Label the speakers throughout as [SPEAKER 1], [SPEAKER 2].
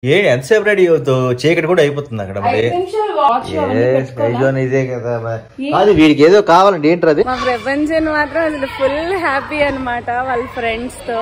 [SPEAKER 1] ఎంతసేపు రెడీ అవుతావు? చీకటి కూడా అయిపోతుంది అక్కడ. మరి ఇదే కదా. అది వీడికి ఏదో కావాలండి. ఏంటి అది?
[SPEAKER 2] మా ప్రపంచం మాత్రం అసలు ఫుల్ హ్యాపీ అన్నమాట వాళ్ళ ఫ్రెండ్స్ తో.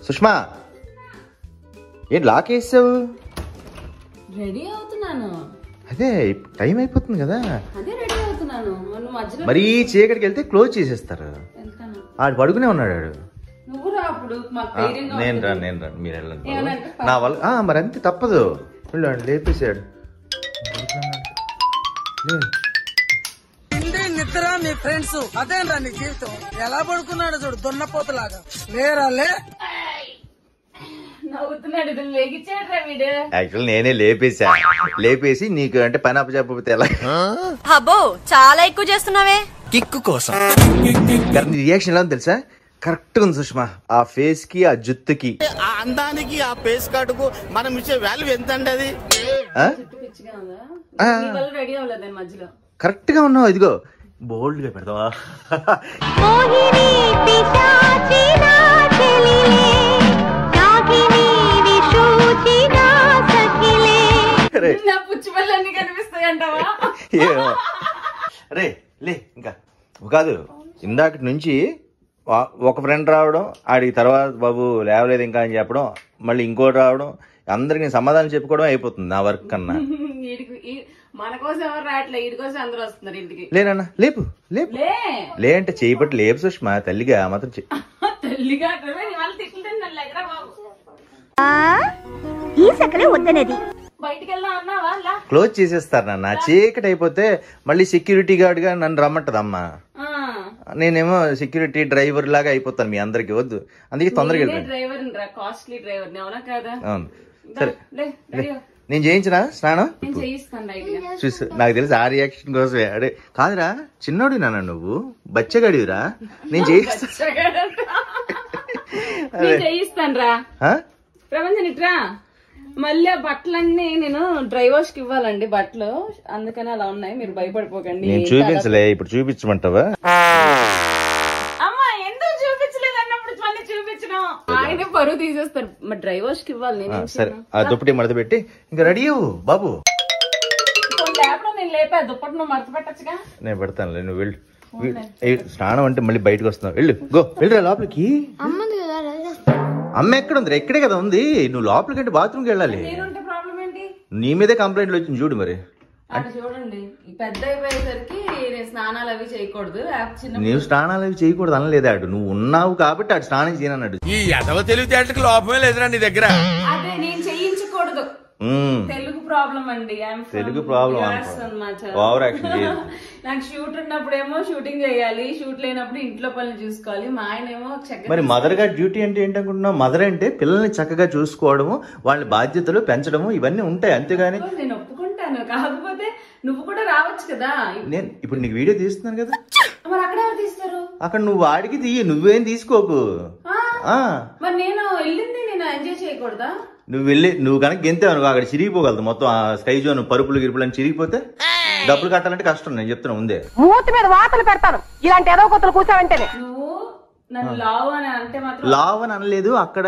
[SPEAKER 1] సుష్మా, ఏంటి లాక్ వేసావు?
[SPEAKER 2] రెడీ అవుతున్నాను.
[SPEAKER 1] అదే టైం అయిపోతుంది కదా.
[SPEAKER 2] అదే రెడీ అవుతున్నాను.
[SPEAKER 1] మరి చీకటికి వెళ్తే క్లోజ్ చేసేస్తారు. ఆడు పడుకునే ఉన్నాడు. నేను రాను, మీరు వెళ్ళండి. నా వల్ల మరి అంతే, తప్పదు. వెళ్ళండి, లేపేసాడు.
[SPEAKER 3] నిద్ర మీ ఫ్రెండ్స్ అదేంటా నీ జీవితం? ఎలా పడుకున్నాడు చూడు, దున్నపోతలాగా. లేరాలే
[SPEAKER 1] యాక్చువల్ నేనే లేపేసి నీకు అంటే పని అప్పచెప్పకపోతే ఎలా?
[SPEAKER 4] అబ్బో చాలా ఎక్కువ చేస్తున్నావే.
[SPEAKER 1] కిక్కు కోసం రియాక్షన్ ఎలా ఉంది తెలుసా? కరెక్ట్ ఉంది సుష్మా. ఆ ఫేస్ కి, ఆ జుత్తుకి,
[SPEAKER 5] ఆ అందానికి, ఆ ఫేస్ కార్డుకు మనం ఇచ్చే వాల్యూ ఎంత అండి? అది
[SPEAKER 1] కరెక్ట్ గా ఉన్నావు. ఇదిగో బోల్డ్ గా పెడతావా? రే లే, ఇంకా కాదు. ఇందాక నుంచి ఒక ఫ్రెండ్ రావడం, ఆడికి తర్వాత బాబు లేవలేదు ఇంకా అని చెప్పడం, మళ్ళీ ఇంకోటి రావడం, అందరికి సమాధానం చెప్పుకోవడం అయిపోతుంది నా వర్క్ కన్నా. లేనన్నా లేపు లేపు లే అంటే చేయబట్టి లేపు సుష్మా. తల్లిగా మాత్రం క్లోజ్ చేసేస్తారు నాన్న. చీకటి అయిపోతే మళ్ళీ సెక్యూరిటీ గార్డ్ గా నన్ను రమ్మంటదమ్మా. నేనేమో సెక్యూరిటీ డ్రైవర్ లాగా అయిపోతాను మీ అందరికి. వద్దు, అందుకే తొందరగా అవును. సరే నేను చేయించనా స్నానం? చూసు, నాకు తెలుసు ఆ రియాక్షన్ కోసమే. అడే కాదురా, చిన్నోడు నాన్న, నువ్వు బచ్చగాడివిరా. నేను
[SPEAKER 2] చేయిస్తాను. మళ్ళీ ఆ బట్టలన్నీ నేను డ్రైవర్స్ కి ఇవ్వాలండి బట్టలు, అందుకని అలా ఉన్నాయి. మీరు భయపడిపోకండి.
[SPEAKER 1] నేను చూపించలే, ఇప్పుడు చూపించమంటావా?
[SPEAKER 2] అమ్మా ఎందుకు చూపించలేదు అన్నప్పుడు మళ్ళీ చూపించడం, ఆయన పరువు తీసేస్తారు. మరి డ్రైవర్స్ కి ఇవ్వాలి.
[SPEAKER 1] సరే, ఆ దుప్పటి మడత పెట్టి ఇంకా రెడీ అవ్వు బాబు.
[SPEAKER 2] నేను లేపా దుప్పటి, నువ్వు మడత పెట్టచ్చుగా.
[SPEAKER 1] నేను పెడతాను, నువ్వు వెళ్ళు. స్నానం అంటే మళ్ళీ బయటకు వస్తున్నావు. వెళ్ళు, వెళ్ళరా లోపలికి. అమ్మ ఎక్కడ ఉంది? ఇక్కడే కదా ఉంది. నువ్వు లోపలికి అంటే బాత్రూమ్కి వెళ్ళాలి. నీ మీదే కంప్లైంట్లు వచ్చింది చూడు. మరి
[SPEAKER 2] చూడండి, పెద్ద అయిపోయేసరికి నేను స్నానాలు అవి చేయకూడదు.
[SPEAKER 1] నువ్వు స్నానాలు అవి చేయకూడదు అనలేదు. ఆడు నువ్వు ఉన్నావు కాబట్టి ఆడు స్నానం చేయనన్నాడు.
[SPEAKER 5] ఈ ఎదవ తెలివితేటకి లోపమే లేదురా నీ దగ్గర.
[SPEAKER 2] అదే నేను చేయించకూడదు. తెలుగు ప్రాబ్లం అండి.
[SPEAKER 1] Telugu problem over action.
[SPEAKER 2] నాకు షూట్ ఉన్నప్పుడేమో షూటింగ్ చేయాలి, షూట్ లేనప్పుడు ఇంట్లో పనులు చూసుకోవాలి. మా ఆయన ఏమో
[SPEAKER 1] మరి మదర్ గా డ్యూటీ అంటే ఏంటనుకుంటున్నావు? మదర్ అంటే పిల్లల్ని చక్కగా చూసుకోవడము, వాళ్ళ బాధ్యతలు పెంచడము, ఇవన్నీ ఉంటాయి. అంతేగాని
[SPEAKER 2] నేను ఒప్పుకుంటాను, కాకపోతే నువ్వు కూడా రావచ్చు కదా.
[SPEAKER 1] నేను ఇప్పుడు నీకు వీడియో తీస్తున్నాను కదా.
[SPEAKER 2] మరి అక్కడ ఎవరు తీస్తారు?
[SPEAKER 1] అక్కడ నువ్వు వాడికి తీయ, నువ్వేం తీసుకోకు.
[SPEAKER 2] మరి నేను వెళ్ళింది నేను ఎంజాయ్ చేయకూడదా?
[SPEAKER 1] నువ్వు కనుక గెంతే అనుకో, అక్కడ చిరిగిపోగలదు మొత్తం. ఆ స్కై జోన్ పరుపులు గిరుపులు అని చిరిగిపోతే డబ్బులు కట్టాలంటే కష్టం. నేను చెప్తున్నా ముందే.
[SPEAKER 3] మూతి మీద వాతలు పెడతాను ఇలాంటి ఏదో కొత్తలు కూర్చోవంటేనే.
[SPEAKER 2] నువ్వు నన్ను లావ్ అని అంటే మాత్రం
[SPEAKER 1] లావ్ అని అనలేదు. అక్కడ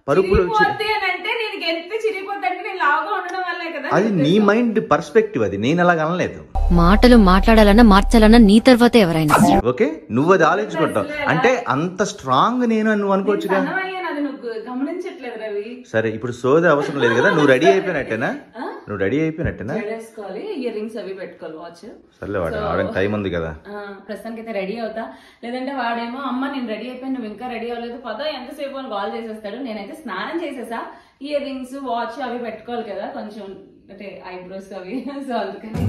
[SPEAKER 1] పరుపులు అది నీ మైండ్ పర్స్పెక్టివ్. అది నేను అలాగ అనలేదు.
[SPEAKER 4] మాటలు మాట్లాడాలన్నా మార్చాలన్నా నీ తర్వాత ఎవరైనా.
[SPEAKER 1] ఓకే, నువ్వు అది ఆలోచించుకుంటావు అంటే అంత స్ట్రాంగ్ నేను నువ్వు అనుకోవచ్చుగా.
[SPEAKER 2] గమనించట్లేదు రవి.
[SPEAKER 1] సరే, ఇప్పుడు సోది అవసరం లేదు కదా. నువ్వు రెడీ అయిపోయినట్టేనా? నువ్వు రెడీ అయిపోయినట్టేనా?
[SPEAKER 2] ఇయర్ రింగ్స్ అవి పెట్టుకోవాలి, వాచ్.
[SPEAKER 1] సర్లే, వాడు టైం ఉంది కదా.
[SPEAKER 2] ప్రస్తుతానికి అయితే రెడీ అవుతా. లేదంటే వాడేమో అమ్మ నేను రెడీ అయిపోయాను, నువ్వు ఇంకా రెడీ అవ్వలేదు పద ఎంతసేపు అని కాల్ చేసేస్తాడు. నేనైతే స్నానం చేసేసా. ఇయర్ రింగ్స్, వాచ్ అవి పెట్టుకోవాలి కదా, కొంచెం అంటే ఐబ్రోస్ అవి. సో అందుకని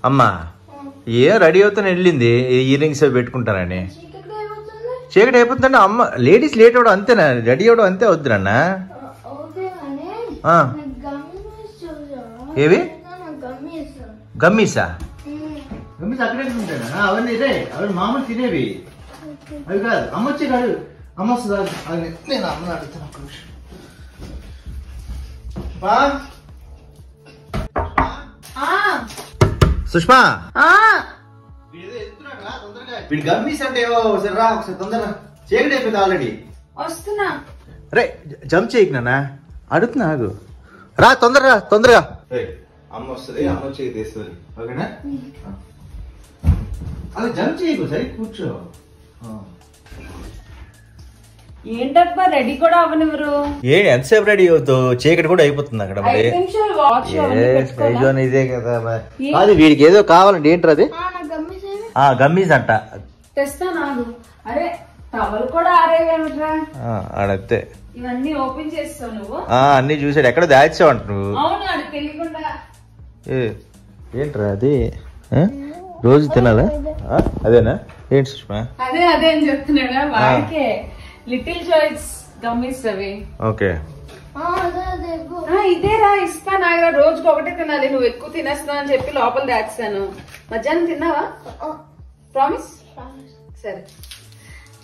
[SPEAKER 1] అమ్మా ఏ రెడీ అవుతాను వెళ్ళింది. ఇయర్ రింగ్స్ అవి పెట్టుకుంటానని. చీకటి అయిపోతుందండి అమ్మ. లేడీస్ లేట్ అవడం అంతేనా, రెడీ అవడం అంతే వద్దురన్న. ఏవి గమ్మీసా? గమ్మీస్ అక్కడే ఉంటాయన్నా, అవన్నీ ఇదే, అవి మామూలు తినేవి అవి కాదు. అమ్మ వచ్చి కాదు, అమ్మ వస్తుందా? నేను అమ్మని అడుగుతాను ఒక్క నిమిషం. సుష్మా, వీడి గమ్మీస్ అంటే ఏవో. ఒకసారి రా, ఒకసారి తొందరగా, చీకటి అయిపోయింది ఆల్రెడీ.
[SPEAKER 2] వస్తున్నా.
[SPEAKER 1] రే జంప్ చేయకు నాన్న, అడుగుతున్నా ఆగు. రా తొందరగా తొందరగా. అమ్మ వస్తుంది, అమ్మ వచ్చి తీస్తుంది. ఓకేనా? అది జంప్ చేయకు, సరే కూర్చో.
[SPEAKER 2] ఏంటబ్బా రెడీ కూడా అవనివ్వరు.
[SPEAKER 1] ఎంతసేపు రెడీ అవుతావు? చీకటి కూడా అయిపోతుంది అక్కడ. మరి
[SPEAKER 2] 5 నిమిషాలు వాచ్
[SPEAKER 1] ఇదే కదా. అది వీడికి ఏదో కావాలండి. ఏంటి అది? గమ్మీస్ అంట.
[SPEAKER 2] తెస్తా నాకు. అరే టవల్ కూడా ఆరేవేమిట్రా?
[SPEAKER 1] ఆడంతే.
[SPEAKER 2] ఇవన్నీ ఓపెన్ చేస్తావు నువ్వు?
[SPEAKER 1] అన్ని చూసాడు, ఎక్కడ దాచావు అంట నువ్వు.
[SPEAKER 2] అవును, అది తెలియకుండా.
[SPEAKER 1] ఏంట్రా అది? రోజు తినాలా? అదేనా? ఏంటి సుష్మా?
[SPEAKER 2] అదే అని చెప్తున్నాడా వాడికే. లిటిల్ చాయిస్ గమ్మీస్ అవి.
[SPEAKER 1] ఓకే,
[SPEAKER 2] ఇదేరా ఇస్తా. నాకు రోజుకి ఒకటే తినాలి, నువ్వు ఎక్కువ తినేస్తున్నావు అని చెప్పి లోపల దాచాను. మధ్యాహ్నం తిన్నావా? ప్రామిస్? సరే.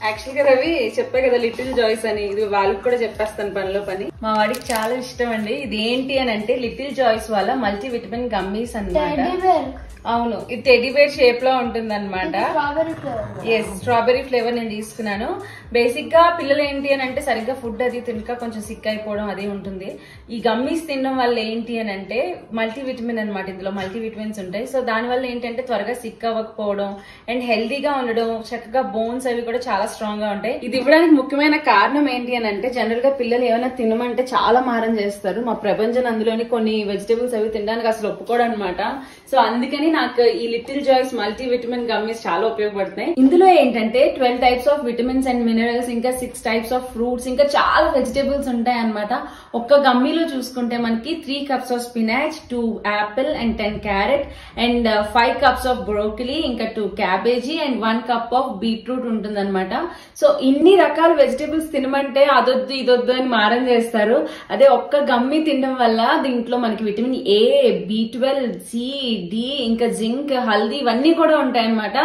[SPEAKER 2] యాక్చువల్ గా రవి చెప్పే కదా లిటిల్ జాయ్స్ అని, ఇది వాళ్ళకి కూడా చెప్పేస్తాను పనిలో పని. మా వాడికి చాలా ఇష్టం అండి. ఇది ఏంటి అని అంటే లిటిల్ జాయ్స్ వాళ్ళ మల్టీ విటమిన్ గమ్మీస్ అన్నమాట. అవును, ఇది టెడ్డీ బేర్ షేప్ లో ఉంటుంది అనమాట. స్ట్రాబెరీ ఫ్లేవర్ నేను తీసుకున్నాను. బేసిక్ గా పిల్లలు ఏంటి అని అంటే సరిగ్గా ఫుడ్ అది తినక కొంచెం సిక్ అయిపోవడం అది ఉంటుంది. ఈ గమ్మీస్ తినడం వల్ల ఏంటి అని అంటే మల్టీ విటమిన్ అనమాట, ఇందులో మల్టీ విటమిన్స్ ఉంటాయి. సో దాని వల్ల ఏంటంటే త్వరగా సిక్ అవ్వకపోవడం అండ్ హెల్దీగా ఉండడం, చక్కగా బోన్స్ అవి కూడా చాలా స్ట్రాంగ్ గా ఉంటాయి. ఇది ఇవ్వడానికి ముఖ్యమైన కారణం ఏంటి అని అంటే జనరల్ గా పిల్లలు ఏమైనా తినమంటే చాలా మారం చేస్తారు. మా ప్రపంచం అందులోని కొన్ని వెజిటేబుల్స్ అవి తినడానికి అసలు ఒప్పుకోవడం అనమాట. సో అందుకని నాకు ఈ little Joys multivitamin gummies చాలా ఉపయోగపడుతున్నాయి. ఇందులో ఏంటంటే 12 types of vitamins and minerals, ఇంకా 6 టైప్స్ ఆఫ్ ఫ్రూట్స్, ఇంకా చాలా వెజిటేబుల్స్ ఉంటాయి అనమాట. ఒక్క గమ్మీలో చూసుకుంటే మనకి 3 cups of spinach, 2 Apple and 10 carrot and 5 cups of broccoli, ఇంకా 2 cabbage and 1 cup of beetroot ఉంటుంది అనమాట. సో ఇన్ని రకాల వెజిటేబుల్స్ తినమంటే అదొద్దు ఇదొద్దు అని మారం చేస్తారు. అదే ఒక్క గమ్మీ తినడం వల్ల దీంట్లో మనకి vitamin A, B12, C, D, ఇంకా జింక్, హల్దీ ఇవన్నీ కూడా ఉంటాయి అనమాట.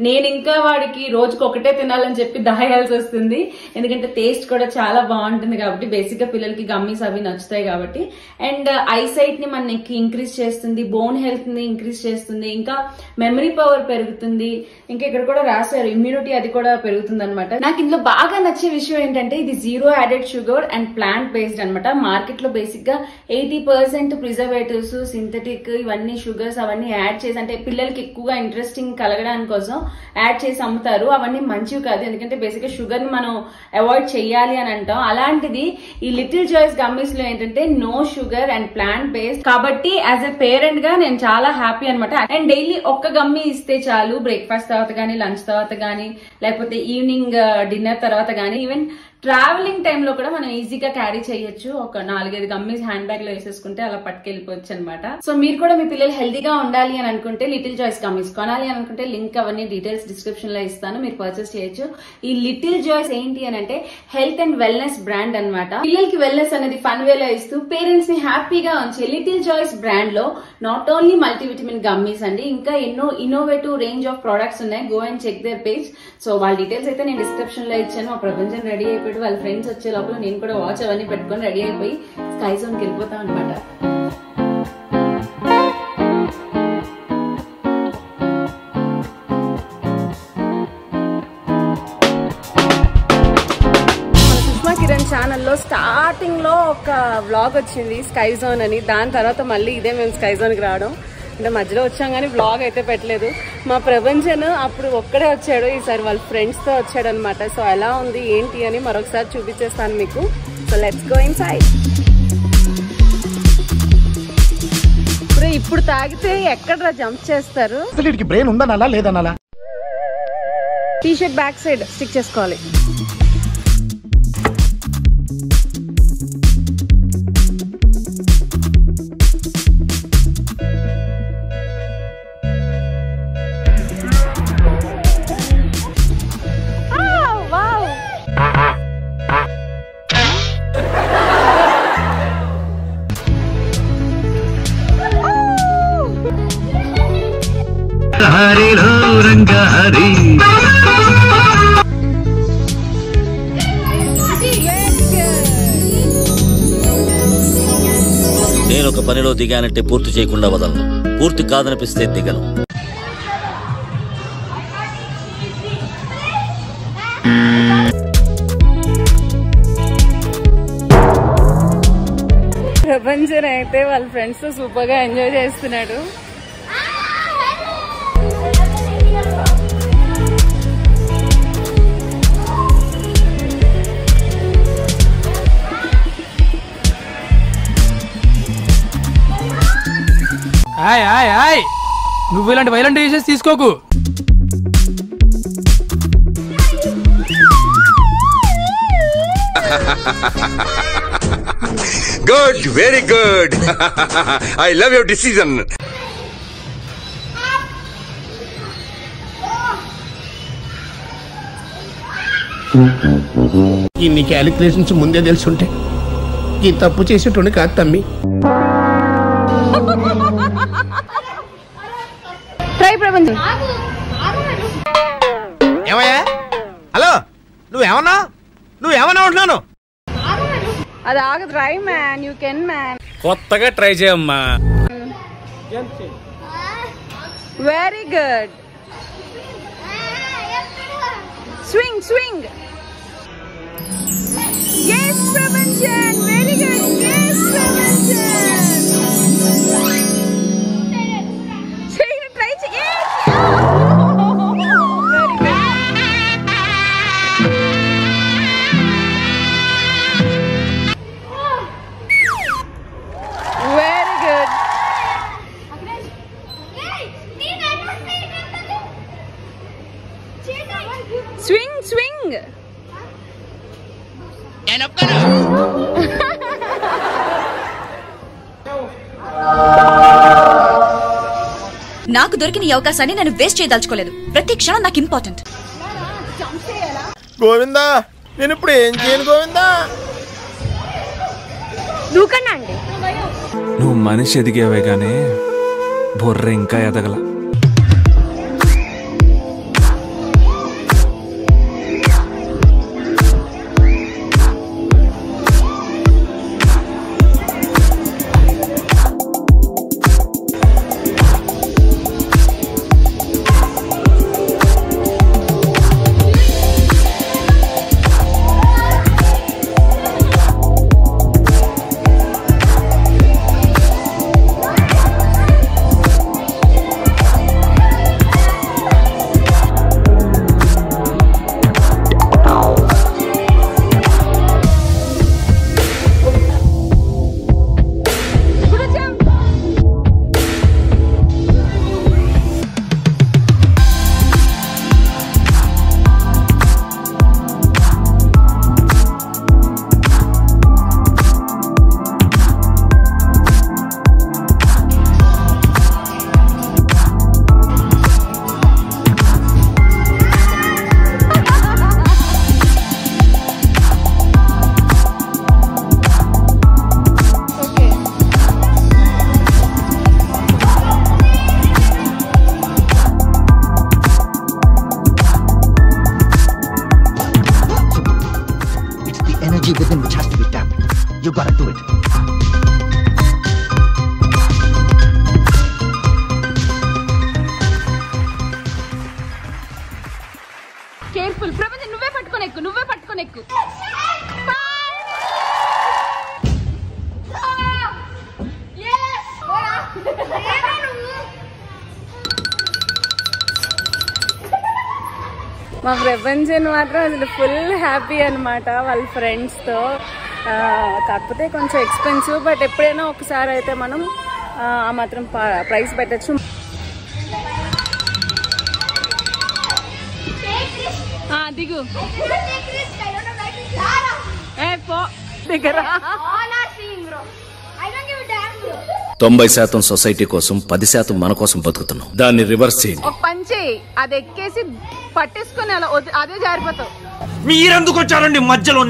[SPEAKER 2] నేను ఇంకా వాడికి రోజుకి ఒకటే తినాలని చెప్పి దాయాల్సి వస్తుంది, ఎందుకంటే టేస్ట్ కూడా చాలా బాగుంటుంది కాబట్టి. బేసిక్ గా పిల్లలకి గమ్మీస్ అవి నచ్చుతాయి కాబట్టి. అండ్ ఐసైట్ ని మనకి ఇంక్రీజ్ చేస్తుంది, బోన్ హెల్త్ ని ఇంక్రీజ్ చేస్తుంది, ఇంకా మెమరీ పవర్ పెరుగుతుంది, ఇంకా ఇక్కడ కూడా రాశారు ఇమ్యూనిటీ అది కూడా పెరుగుతుంది అనమాట. నాకు ఇందులో బాగా నచ్చే విషయం ఏంటంటే ఇది 0 added sugar and plant based అనమాట. మార్కెట్ లో బేసిక్ గా 80% ప్రిజర్వేటివ్స్, సింథటిక్ ఇవన్నీ షుగర్స్ అవన్నీ యాడ్ చేసి, అంటే పిల్లలకి ఎక్కువగా ఇంట్రెస్టింగ్ కలగడానికి కోసం యాడ్ చేసి అమ్ముతారు. అవన్నీ మంచివి కాదు, ఎందుకంటే బేసిక్ గా షుగర్ ని మనం అవాయిడ్ చేయాలి అని అంటాం. అలాంటిది ఈ లిటిల్ జాయ్స్ గమ్మీస్ లో ఏంటంటే no sugar and plant based కాబట్టి యాజ్ ఎ పేరెంట్ గా నేను చాలా హ్యాపీ అనమాట. అండ్ డైలీ ఒక్క గమ్మీ ఇస్తే చాలు, బ్రేక్ఫాస్ట్ తర్వాత గానీ, లంచ్ తర్వాత గానీ, లేకపోతే ఈవినింగ్ డిన్నర్ తర్వాత గానీ, ఈవెన్ ట్రావెలింగ్ టైంలో కూడా మనం ఈజీగా క్యారీ చేయొచ్చు. ఒక 4-5 గమ్మీస్ హ్యాండ్ బ్యాగ్ లో వేసేసుకుంటే అలా పట్టుకెళ్ళిపోవచ్చు అనమాట. సో మీరు కూడా మీ పిల్లలు హెల్దీగా ఉండాలి అని అనుకుంటే లిటిల్ జాయ్స్ గమ్మీస్ కొనాలి అని అనుకుంటే లింక్ అవన్నీ డీటెయిల్స్ డిస్క్రిప్షన్ లో ఇస్తాను, మీరు పర్చేస్ చేయొచ్చు. ఈ లిటిల్ జాయ్స్ ఏంటి అని అంటే హెల్త్ అండ్ వెల్నెస్ బ్రాండ్ అనమాట. పిల్లలకి వెల్నెస్ అనేది ఫన్ వేలో ఇస్తూ పేరెంట్స్ ని హ్యాపీగా ఉంచే లిటిల్ జాయ్స్ బ్రాండ్ లో నాట్ ఓన్లీ మల్టీవిటమిన్ గమ్మీస్ అండి, ఇంకా ఎన్నో ఇన్నోవేటివ్ రేంజ్ ఆఫ్ ప్రొడక్ట్స్ ఉన్నాయి. Go and check their page. So వాళ్ళ డీటెయిల్స్ అయితే నేను డిస్క్రిప్షన్ లో ఇచ్చాను. మా ప్రపంచం రెడీ అయిపోయి వాళ్ళ ఫ్రెండ్స్ వచ్చే లోపల నేను కూడా వాచ్ అవన్నీ పెట్టుకొని రెడీ అయిపోయి స్కై జోన్ కి వెళ్ళిపోతాం అనమాట. సుష్మా కిరణ్ ఛానల్లో స్టార్టింగ్ లో ఒక వ్లాగ్ వచ్చింది స్కై జోన్ అని, దాని తర్వాత మళ్ళీ ఇదే మేము స్కై జోన్ కి రావడం. అంటే మధ్యలో వచ్చాం కానీ వ్లాగ్ అయితే పెట్టలేదు. మా ప్రపంచన్ అప్పుడు ఒక్కడే వచ్చాడు, ఈసారి వాళ్ళ ఫ్రెండ్స్ తో వచ్చాడు అనమాట. సో ఎలా ఉంది ఏంటి అని మరొకసారి చూపించేస్తాను మీకు. So let's go inside. ఇప్పుడు తాగితే ఎక్కడ జంప్ చేస్తారు?
[SPEAKER 5] బ్రెయిన్ ఉందనాలా లేదనాలా?
[SPEAKER 2] T shirt back side stick చేసుకోవాలి.
[SPEAKER 6] హరిలో రంగ హరి.
[SPEAKER 7] నేను ఒక పనిలో దిగానంటే పూర్తి చేయకుండా వదలను, పూర్తి కాదనిపిస్తే దిగను.
[SPEAKER 2] ప్రపంచం అయితే వాళ్ళ ఫ్రెండ్స్ తో సూపర్ గా ఎంజాయ్ చేస్తున్నాడు.
[SPEAKER 8] నువ్వు ఇలాంటి వైలెంట్ డిసిషన్స్ తీసుకోకు.
[SPEAKER 9] Good, very good. I love your decision.
[SPEAKER 10] ఇన్ని క్యాలిక్యులేషన్స్ ముందే తెలుసుంటే ఈ తప్పు చేసేటోని కాదు తమ్మి.
[SPEAKER 2] ట్రై ప్రపంచం.
[SPEAKER 5] ఏమయ్యా? హలో, నువ్వేమన్నా ఉంటున్నాను?
[SPEAKER 2] అది ఆగదు. Try man, you can man.
[SPEAKER 8] కొత్తగా ట్రై చేయమ్మా.
[SPEAKER 2] Very good. Swing swing. yes ప్రపంచం. Very good. yes ప్రపంచం. చేయి, ట్రై చేయి. Very good. Swing swing.
[SPEAKER 4] నాకు దొరికిన ఈ అవకాశాన్ని నేను వేస్ట్ చేయదలుచుకోలేదు. ప్రతి క్షణం నాకు ఇంపార్టెంట్.
[SPEAKER 5] గోవిందా, నేను ఇప్పుడు ఏం చేయను గోవిందా?
[SPEAKER 2] దూకన్నా అండి.
[SPEAKER 11] నువ్వు మనిషి ఎదిగేవే గానీ బొర్ర ఇంకా ఎదగల.
[SPEAKER 12] Within which has to be tapped. You gotta do it.
[SPEAKER 2] Careful ప్రపంచం. నువ్వే పట్టుకొని ఎక్కు, నువ్వే పట్టుకొని ఎక్కు. మా ప్రపంచం మాత్రం అసలు ఫుల్ హ్యాపీ అనమాట వాళ్ళ ఫ్రెండ్స్తో. కాకపోతే కొంచెం ఎక్స్పెన్సివ్, బట్ ఎప్పుడైనా ఒకసారి అయితే మనం ఆ మాత్రం ప్రైస్ పెట్టచ్చు. దిగు దగ్గర
[SPEAKER 7] 90% సొసైటీ కోసం, 10% మన కోసం బతుకుతున్నాం. దాన్ని రివర్స్ చేయండి.
[SPEAKER 2] ఒక పంచి అది ఎక్కేసి పట్టేసుకొని అలా అదే జారిపోతావు.
[SPEAKER 5] మీరెందుకు వచ్చారండి మధ్యలో?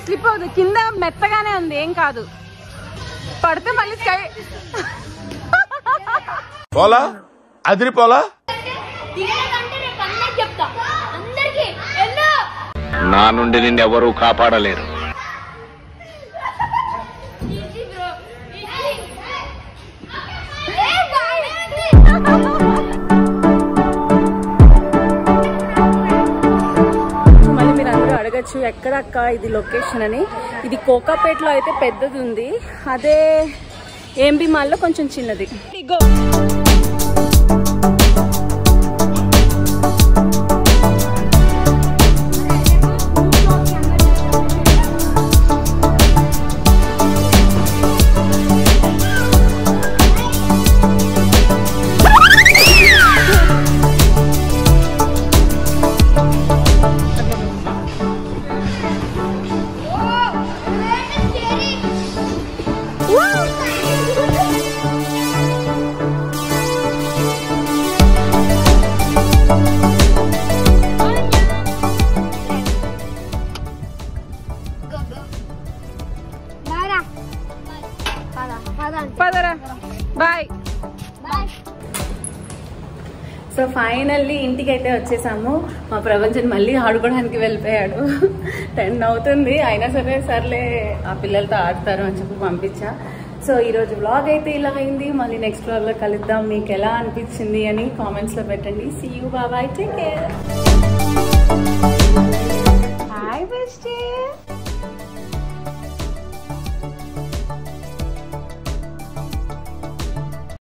[SPEAKER 2] స్లిప్ అవుతుంది. కింద మెత్తగానే ఉంది, ఏం కాదు. పడితే మళ్ళీ స్కై
[SPEAKER 9] పోలా అదిరిపోలా
[SPEAKER 6] నా నుండి నిన్నెవరూ కాపాడలేరు.
[SPEAKER 2] మళ్ళీ మీరు అందరూ అడగచ్చు ఎక్కడ అక్క ఇది లొకేషన్ అని. ఇది కోకాపేటలో అయితే పెద్దది ఉంది, అదే ఏంబి మాల్లో కొంచెం చిన్నది. బాయ్. సో ఫైనల్లీ ఇంటికి అయితే వచ్చేసాము. మా ప్రపంచం మళ్ళీ ఆడుకోవడానికి వెళ్ళిపోయాడు. 10 అవుతుంది, అయినా సరే సర్లే ఆ పిల్లలతో ఆడతారు అని చెప్పి పంపించా. సో ఈరోజు వ్లాగ్ అయితే ఇలా అయింది. మళ్ళీ నెక్స్ట్ వ్లాగ్లో కలుద్దాం. మీకు ఎలా అనిపించింది అని కామెంట్స్లో పెట్టండి. See you, bye, take care. Hi bestie.